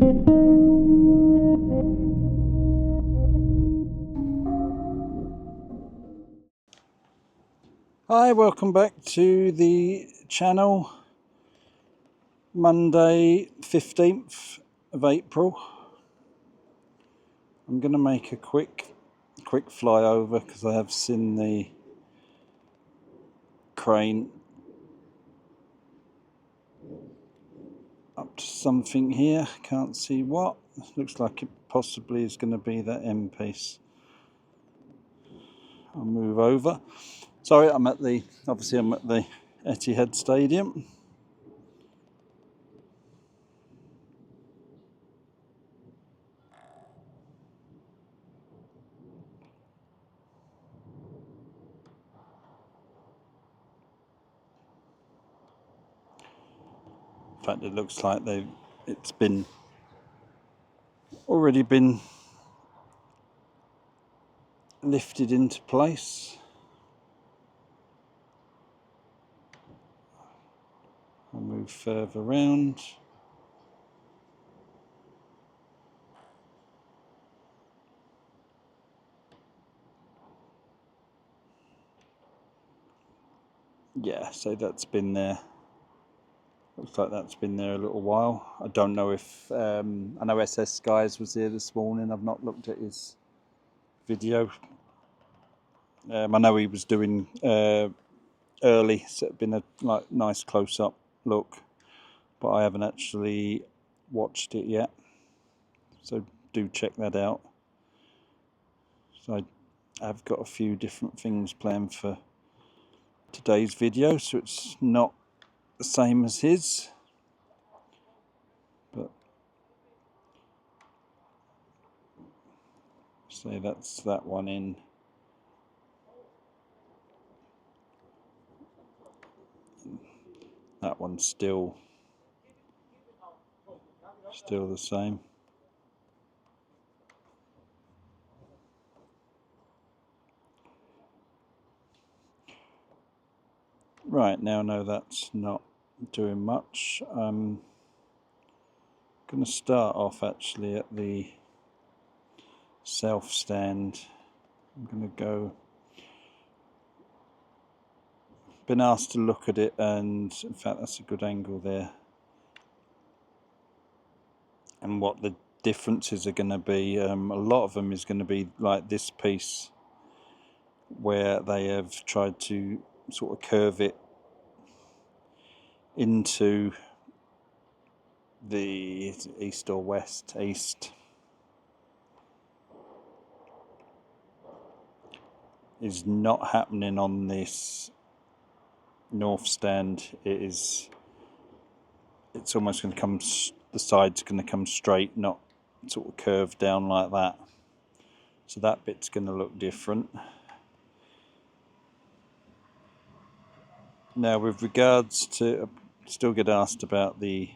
Hi, welcome back to the channel. Monday 15th of April. I'm going to make a quick flyover because I have seen the crane up to something here. Can't see what. Looks like it possibly is going to be that end piece. I'll move over. Sorry, I'm at the Etihad Stadium. In fact, it looks like it's already been lifted into place. I'll move further around. Yeah, so that's been there. Looks like that's been there a little while. I don't know if I know SS Skies was here this morning. I've not looked at his video. I know he was doing early, so it'd been a nice close-up look, but I haven't actually watched it yet. So do check that out. So I've got a few different things planned for today's video, so it's not the same as his. But so that's that one in. That one's still the same. Right, now no, that's not doing much. I'm going to start off actually at the self stand. I'm going to go. Been asked to look at it, and in fact that's a good angle there. And what the differences are going to be, a lot of them is going to be like this piece, where they have tried to sort of curve it into the east or west. East is not happening on this north stand. It's almost going to come, the side's going to come straight, not sort of curved down like that. So that bit's going to look different. Now with regards to, still get asked about the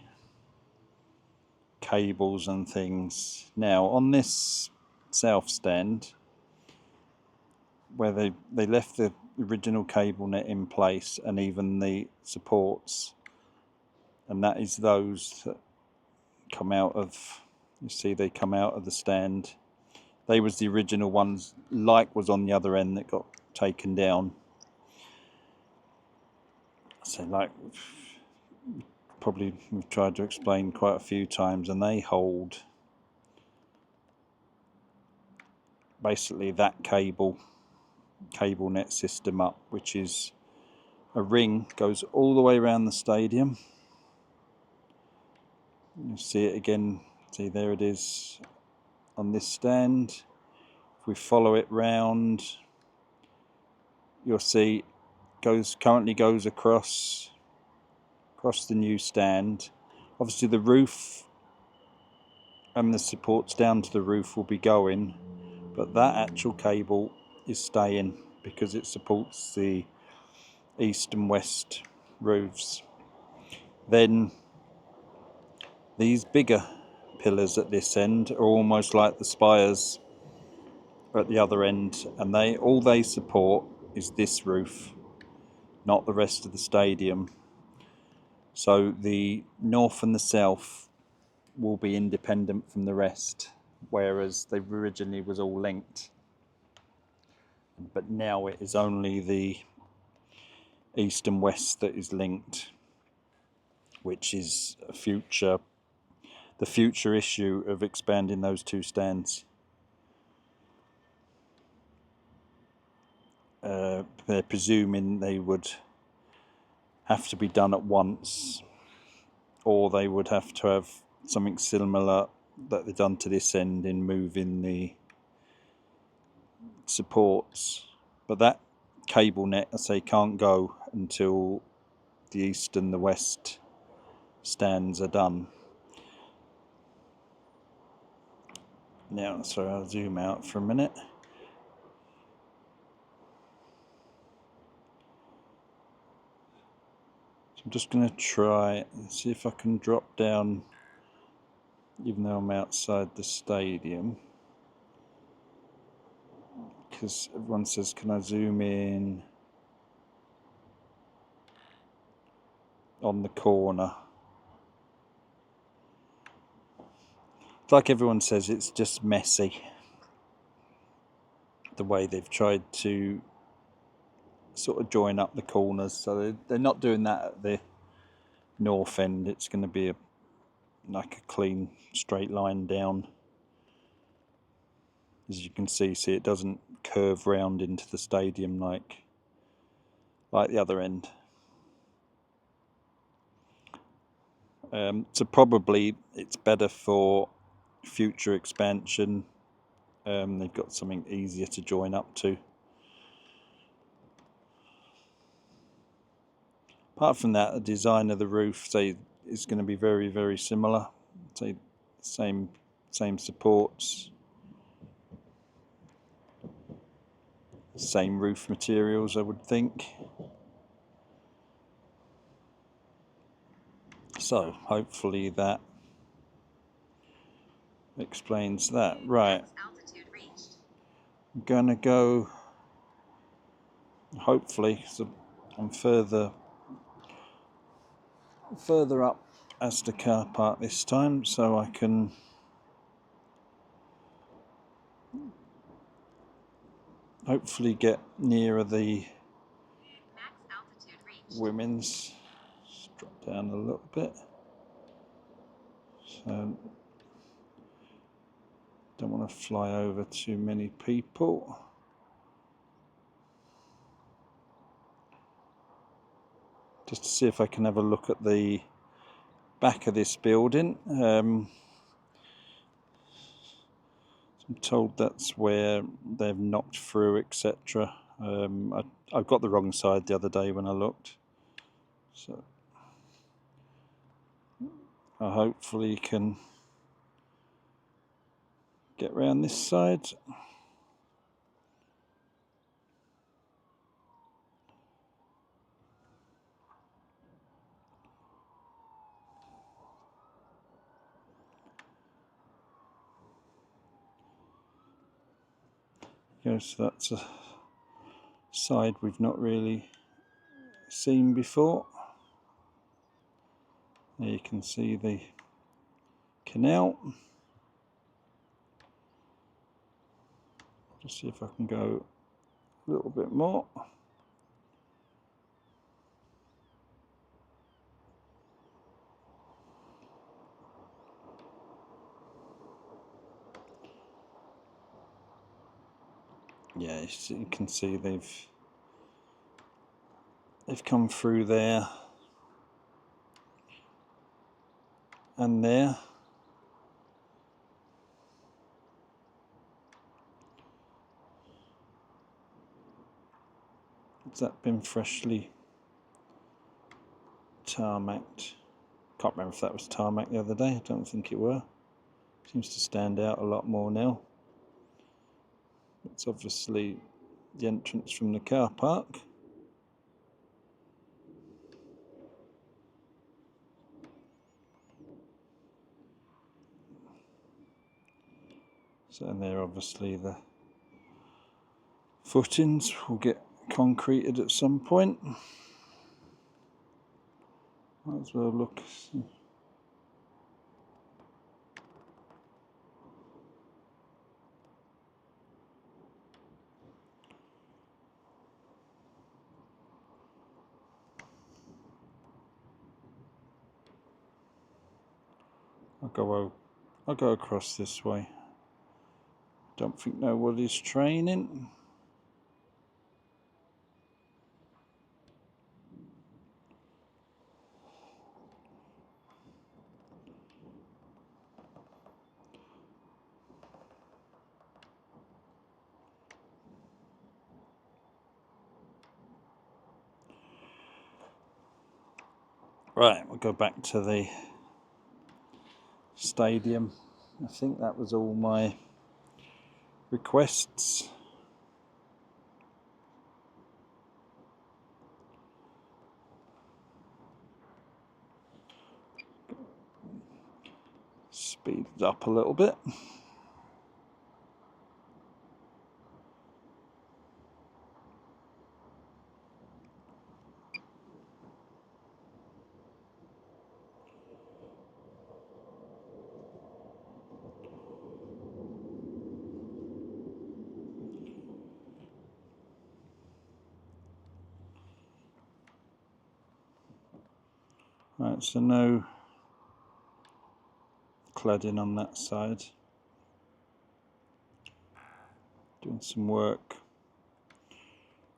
cables and things. Now on this south stand, where they left the original cable net in place and even the supports, and that is those that come out of, you see they come out of the stand. They was the original ones, like was on the other end, that got taken down. So like probably we've tried to explain quite a few times, and they hold basically that cable net system up, which is a ring, goes all the way around the stadium. You see it again, see there it is on this stand. If we follow it round, you'll see currently goes across the new stand. Obviously the roof and the supports down to the roof will be going, but that actual cable is staying because it supports the east and west roofs. Then these bigger pillars at this end are almost like the spires at the other end, and all they support is this roof, not the rest of the stadium. So the north and the south will be independent from the rest, whereas they originally was all linked. But now it is only the east and west that is linked, which is the future issue of expanding those two stands. They're presuming they would have to be done at once, or they would have to have something similar that they've done to this end in moving the supports. But that cable net, I say, can't go until the east and the west stands are done. Now, so I'll zoom out for a minute. So I'm just going to try and see if I can drop down, even though I'm outside the stadium, because everyone says, can I zoom in on the corner? Like everyone says, it's just messy, the way they've tried to sort of join up the corners. So they're not doing that at the north end. It's going to be like a clean straight line down. As you can see it doesn't curve round into the stadium like the other end. So probably it's better for future expansion. They've got something easier to join up to. Apart from that, the design of the roof, is going to be very, very similar. Same supports, same roof materials, I would think. So hopefully that explains that. Right. I'm going to go, hopefully, so I'm further up as the car park this time, so I can hopefully get nearer the women's. Just drop down a little bit. So don't want to fly over too many people. Just to see if I can have a look at the back of this building. I'm told that's where they've knocked through, etc. I got the wrong side the other day when I looked, so I hopefully can get round this side. So that's a side we've not really seen before. There you can see the canal. Just see if I can go a little bit more. Yeah, you can see they've come through there and there. Has that been freshly tarmacked? Can't remember if that was tarmac the other day. I don't think it were. Seems to stand out a lot more now. It's obviously the entrance from the car park. So, and there obviously the footings will get concreted at some point. Might as well look. I'll go across this way. Don't think nobody's training. Right, we'll go back to the stadium. I think that was all my requests. Speed it up a little bit. Right, so no cladding on that side. Doing some work.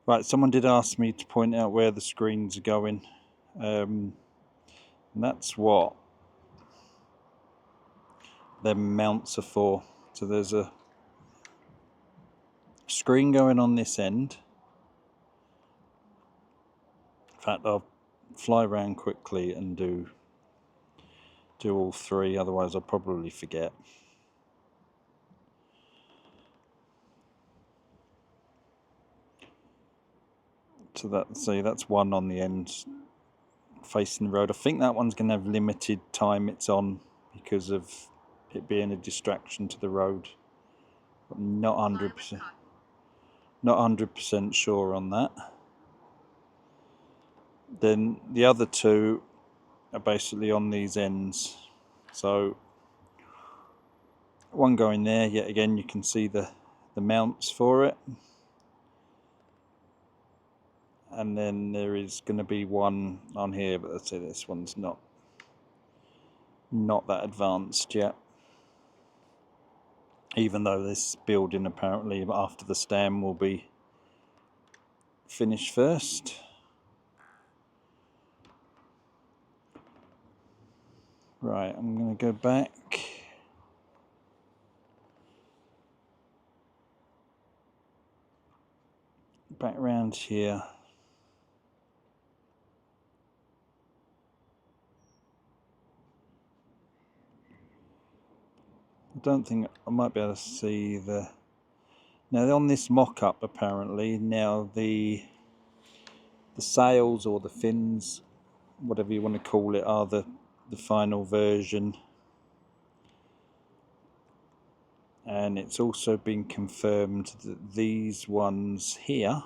Right, someone did ask me to point out where the screens are going. And that's what them mounts are for. So there's a screen going on this end. In fact, I'll fly around quickly and do all three, otherwise I'll probably forget. So that's one on the end facing the road. I think that one's going to have limited time it's on because of it being a distraction to the road. I'm not 100% sure on that. Then the other two are basically on these ends. So one going there, yet again you can see the mounts for it. And then there is going to be one on here, but let's say this one's not that advanced yet. Even though this building apparently after the stand will be finished first. Right, I'm going to go back. Back around here. I don't think I might be able to see the... Now on this mock-up apparently, now the sails or the fins, whatever you want to call it, are the final version. And it's also been confirmed that these ones here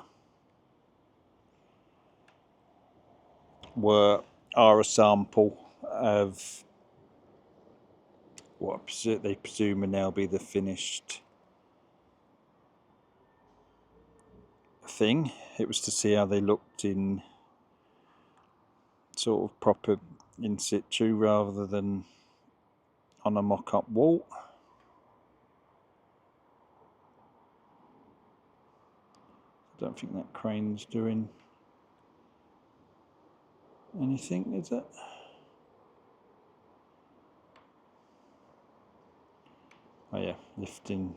are a sample of what they presume will now be the finished thing. It was to see how they looked in sort of proper in situ rather than on a mock-up wall. I don't think that crane's doing anything, is it? Oh yeah, lifting.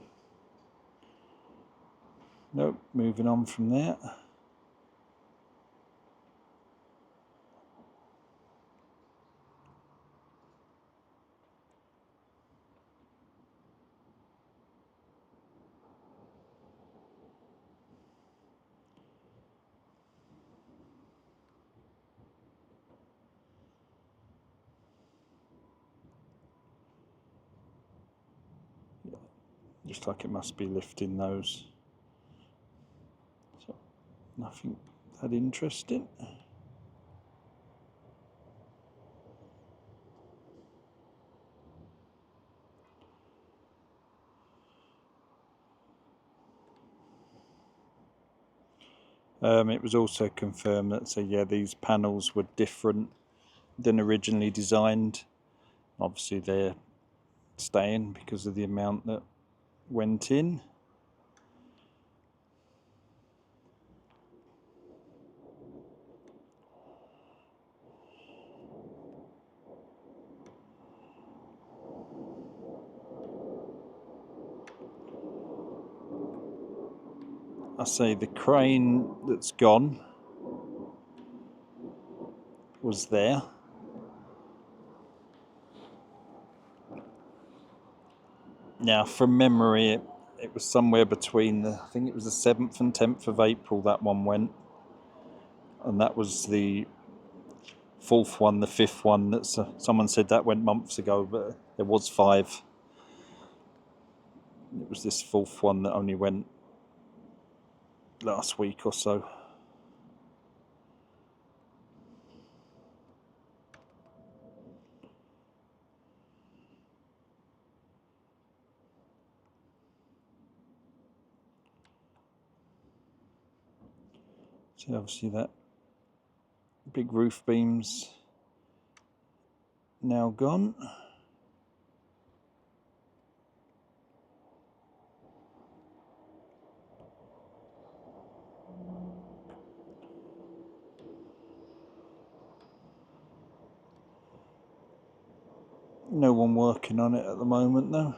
Nope, moving on from there. Just like it must be lifting those. So nothing that interesting. It was also confirmed that these panels were different than originally designed. Obviously they're staying because of the amount that went in. I say the crane that's gone was there. Now, from memory, it was somewhere between I think it was the 7th and 10th of April that one went. And that was the 4th one, the 5th one. That's someone said that went months ago, but there was 5. It was this 4th one that only went last week or so. So obviously that big roof beam's now gone. No one working on it at the moment though.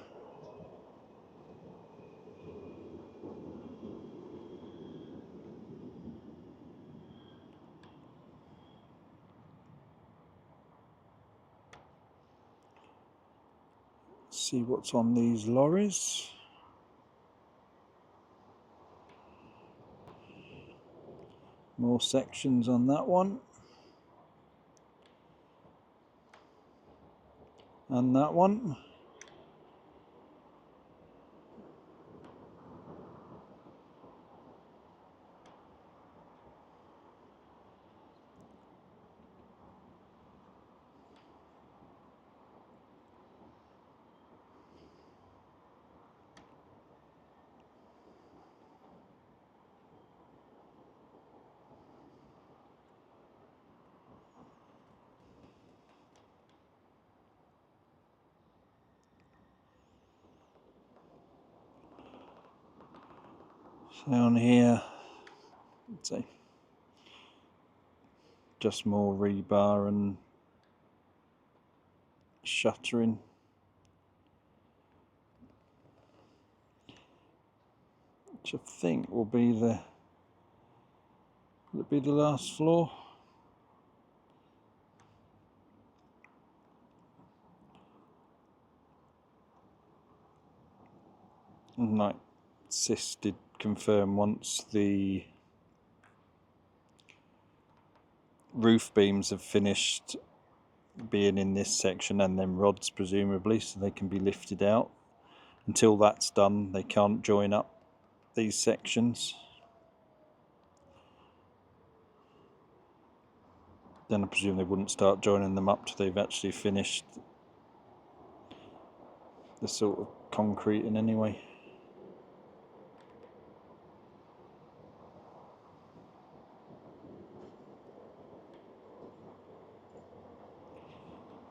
See what's on these lorries. More sections on that one. And that one. Down here, let's say, just more rebar and shuttering. Which I think will be the last floor. And like Sis did confirm, once the roof beams have finished being in this section, and then rods presumably, so they can be lifted out. Until that's done, they can't join up these sections. Then I presume they wouldn't start joining them up till they've actually finished the sort of concreting anyway.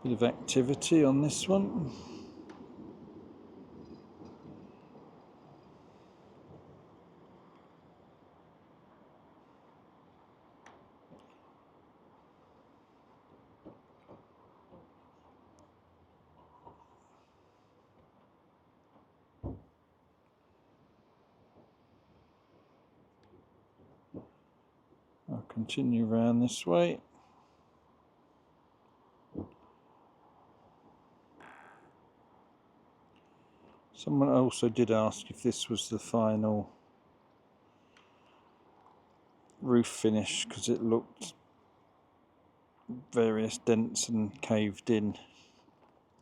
Bit of activity on this one. I'll continue around this way. Someone also did ask if this was the final roof finish, because it looked various dents and caved in.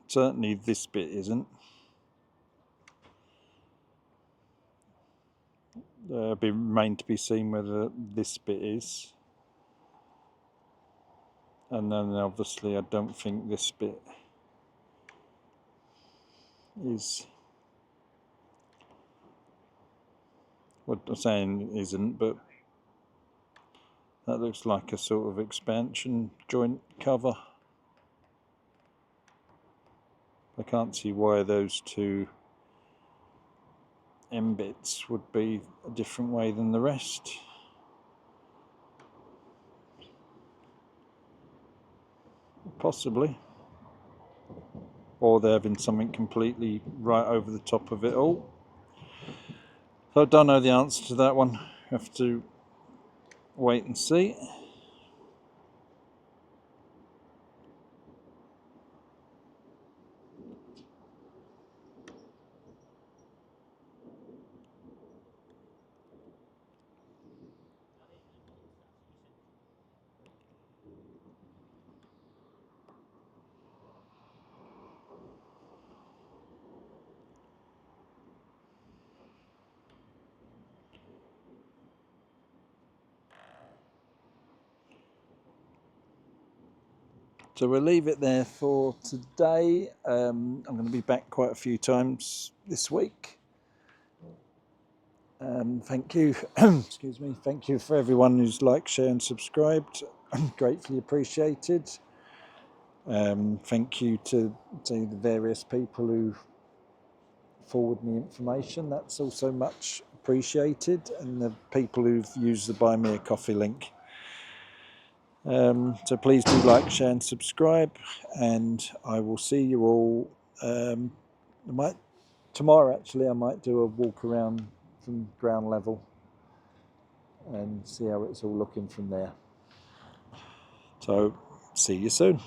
Certainly this bit isn't. It'll remain to be seen whether this bit is. And then obviously I don't think this bit is. What I'm saying isn't, but that looks like a sort of expansion joint cover. I can't see why those two M bits would be a different way than the rest. Possibly. Or they're having something completely right over the top of it all. So I don't know the answer to that one. Have to wait and see. So we'll leave it there for today. I'm going to be back quite a few times this week. Thank you, excuse me, thank you for everyone who's liked, shared and subscribed. Gratefully appreciated. Thank you to the various people who forward me information. That's also much appreciated. And the people who've used the Buy Me a Coffee link. So please do like, share and subscribe, and I will see you all tomorrow. Actually, I might do a walk around from ground level and see how it's all looking from there. So see you soon.